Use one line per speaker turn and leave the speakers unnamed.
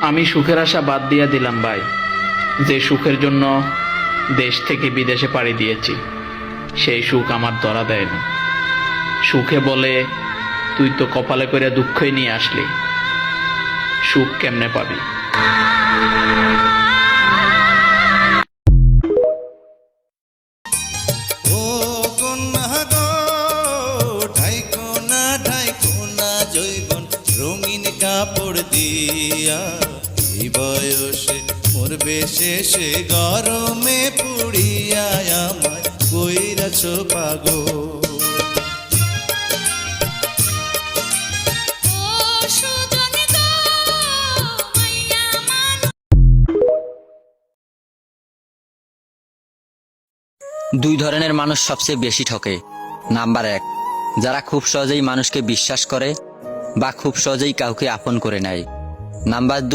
আমি সুখের আশা বাদ দিয়া দিলাম ভাই। যে সুখের জন্য দেশ থেকে বিদেশে পাড়ি দিয়েছি, সেই সুখ আমার ধরা দেয় না। সুখে বলে, তুই তো কপালে করে দুঃখই নিয়ে আসলি, সুখ কেমনে পাবি?
ও কন্যা গো, ঢাইকো না জৈবন রঙিন কাপড় দিয়া। এই বয়সে মরবে শেষে গরমে পুড়িয়া, আমায় কইরাছ পাগল।
দুই ধরনের মানুষ সবচেয়ে বেশি ঠকে। নাম্বার 1, যারা খুব সহজেই মানুষকে বিশ্বাস করে বা খুব সহজেই কাউকে আপন করে নেয়। নাম্বার 2,